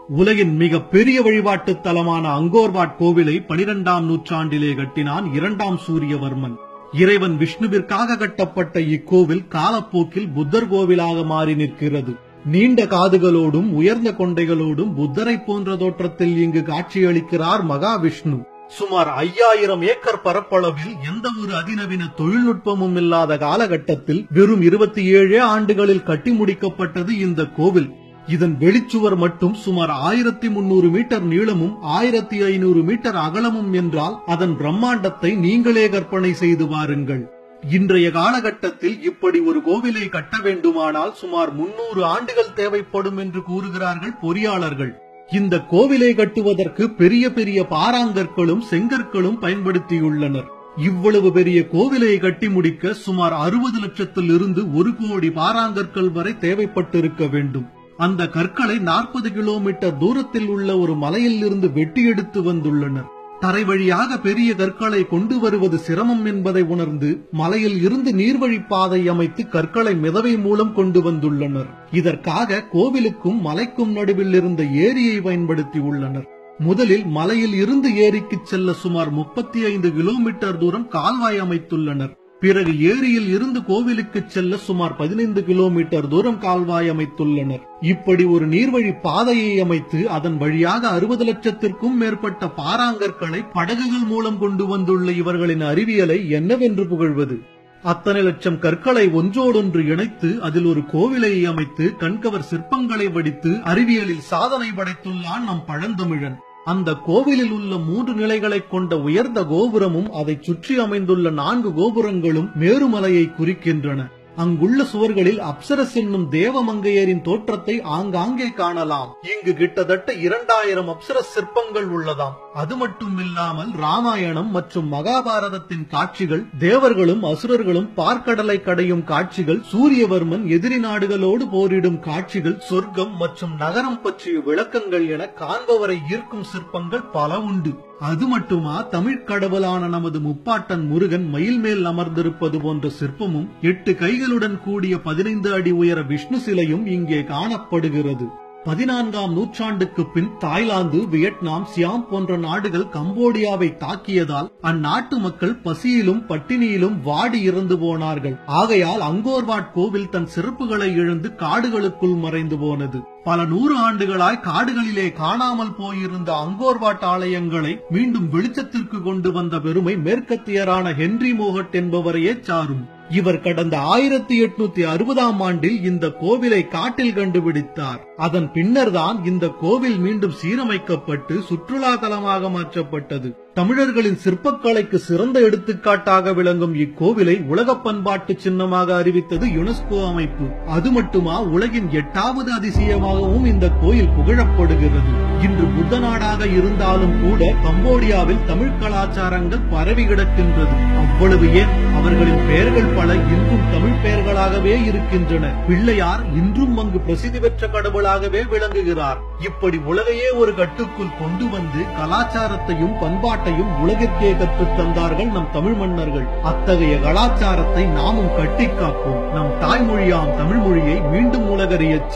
உலகின் மிக பெரிய வழிபாட்டு தலமான அங்கோர்வாட் கோவிலை 12ஆம் நூற்றாண்டிலே கட்டினான் 2ஆம் சூரியவர்மன். இறைவன் விஷ்ணுவிற்காக கட்டப்பட்ட இக்கோவில் காலப்போக்கில் புத்தர் கோவிலாக மாறி நிற்கிறது. நீண்ட காதுகளோடும் உயர்ந்த கொண்டைகளோடும் புத்தரை போன்ற தோற்றத்தில் இங்கு காட்சியளிக்கிறார் மகாவிஷ்ணு. சுமார் 5000 ஏக்கர் பரப்பளவில் எந்த ஒரு அதிநவீன தொழில்நுட்பமும் இல்லாத காலகட்டத்தில் வெறும் 27 ஆண்டுகளில் கட்டி முடிக்கப்பட்டது இந்த கோவில். இதன் வெளிச்சுவர் மட்டும் சுமார் 1300 மீட்டர் நீளமும் 1500 மீட்டர் அகலமும் என்றால் அதன் பிரம்மாண்டத்தை நீங்களே கற்பனை செய்து பாருங்கள். இன்றைய காலகட்டத்தில் இப்படி ஒரு கோவிலை கட்ட வேண்டுமானால் சுமார் 300 ஆண்டுகள் தேவைப்படும் என்று கூறுகிறார்கள் பொறியாளர்கள். இந்த கோவிலை கட்டுவதற்கு பெரிய பெரிய பாறாங்கற்களும் செங்கற்களும் பயன்படுத்தியுள்ளனர். இவ்வளவு பெரிய கோவிலை கட்டி முடிக்க சுமார் 60 லட்சத்தில் இருந்து 1 கோடி பாறாங்கற்கள் வரை தேவைப்பட்டிருக்க வேண்டும். அந்த கற்களை 40 கிலோமீட்டர் தூரத்தில் உள்ள ஒரு மலையில் இருந்து வெட்டி எடுத்து வந்துள்ளனர். தரை வழியாக பெரிய கற்களை கொண்டு வருவது சிரமம் என்பதை உணர்ந்து மலையில் இருந்து நீர்வழி பாதை அமைத்து கற்களை மிதவை மூலம் கொண்டு வந்துள்ளனர். இதற்காக கோவிலுக்கும் மலைக்கும் நடுவில் இருந்த ஏரியை பயன்படுத்தி உள்ளனர். முதலில் மலையில் இருந்து ஏரிக்கு செல்ல சுமார் 35 கிலோமீட்டர் தூரம் கால்வாய் அமைத்துள்ளனர். பிறகு ஏரியில் இருந்து கோவிலுக்கு செல்ல சுமார் 15 கிலோமீட்டர் தூரம் கால்வாய் அமைத்துள்ளனர். இப்படி ஒரு நீர்வழி பாதையை அமைத்து அதன் வழியாக 60 லட்சத்திற்கும் மேற்பட்ட பாறாங்கற்களை படகுகள் மூலம் கொண்டு வந்துள்ள இவர்களின் அறிவியலை என்னவென்று புகழ்வது? அத்தனை லட்சம் கற்களை ஒன்றோடொன்று இணைத்து அதில் ஒரு கோவிலை அமைத்து கண்கவர் சிற்பங்களை வடித்து அறிவியலில் சாதனை படைத்துள்ளான் நம் பழந்தமிழன். அந்த கோவிலில் உள்ள 3 நிலைகளை கொண்ட உயர்ந்த கோபுரமும் அதை சுற்றி அமைந்துள்ள 4 கோபுரங்களும் மேருமலையை குறிக்கின்றன. அங்குள்ள சுவர்களில் அப்சரஸ் என்னும் தேவமங்கையரின் தோற்றத்தை ஆங்காங்கே காணலாம். இங்கு கிட்டத்தட்ட 2000 அப்சரஸ் சிற்பங்கள் உள்ளதாம். அது மட்டும் இல்லாமல் ராமாயணம் மற்றும் மகாபாரதத்தின் காட்சிகள், தேவர்களும் அசுரர்களும் பார்க்கடலை கடையும் காட்சிகள், சூரியவர்மன் எதிரி நாடுகளோடு போரிடும் காட்சிகள், சொர்க்கம் மற்றும் நகரம் பற்றிய விளக்கங்கள் என காண்பவரை ஈர்க்கும் சிற்பங்கள் பல உண்டு. அது மட்டுமா, தமிழ் கடவுளான நமது முப்பாட்டன் முருகன் மயில் மேல் அமர்ந்திருப்பது போன்ற சிற்பமும் 8 கைகளுடன் கூடிய 15 அடி உயர விஷ்ணு சிலையும் இங்கே காணப்படுகிறது. 14ஆம் நூற்றாண்டுக்கு பின் தாய்லாந்து, வியட்நாம், சியாம் போன்ற நாடுகள் கம்போடியாவை தாக்கியதால் அந்நாட்டு மக்கள் பசியிலும் பட்டினியிலும் வாடி இறந்து போனார்கள். ஆகையால் அங்கோர்வாட் கோவில் தன் சிறப்புகளை இழந்து காடுகளுக்குள் மறைந்து போனது. பல 100 ஆண்டுகளாய் காடுகளிலே காணாமல் போயிருந்த அங்கோர்வாட் ஆலயங்களை மீண்டும் வெளிச்சத்திற்கு கொண்டு வந்த பெருமை மேற்கத்தியரான ஹென்றி மோகட் என்பவரையே சாரும். இவர் கடந்த 1860ஆம் ஆண்டில் இந்த கோவிலை காட்டில் கண்டுபிடித்தார். அதன் பின்னர்தான் இந்த கோவில் மீண்டும் சீரமைக்கப்பட்டு சுற்றுலா தலமாக மாற்றப்பட்டது. தமிழர்களின் சிற்பக்கலைக்கு சிறந்த எடுத்துக்காட்டாக விளங்கும் இக்கோவிலை உலக பண்பாட்டு சின்னமாக அறிவித்தது யுனெஸ்கோ அமைப்பு. அது மட்டுமா, உலகின் 8வது அதிசயமாகவும் இந்த கோயில் புகழப்படுகிறது. இன்று புத்த நாடாக இருந்தாலும் கூட கம்போடியாவில் தமிழ் கலாச்சாரங்கள் பரவி கிடக்கின்றது. அவ்வளவு ஏன், அவர்களின் பெயர்கள் பல இன்றும் தமிழ் பெயர்களாகவே இருக்கின்றன. பிள்ளையார் இன்றும் அங்கு பிரசித்தி பெற்ற கடவுளாகவே விளங்குகிறார். இப்படி உலகையே ஒரு கட்டுக்குள் கொண்டு வந்து கலாச்சாரத்தையும் பண்பாட்டையும் உலகிற்கே கற்றுத் தந்தார்கள் நம் தமிழ் மன்னர்கள். அத்தகைய கலாச்சாரத்தை நாமும் கட்டி காப்போம். நம் தாய்மொழியாம் தமிழ் மொழியை மீண்டும் உலகறியச்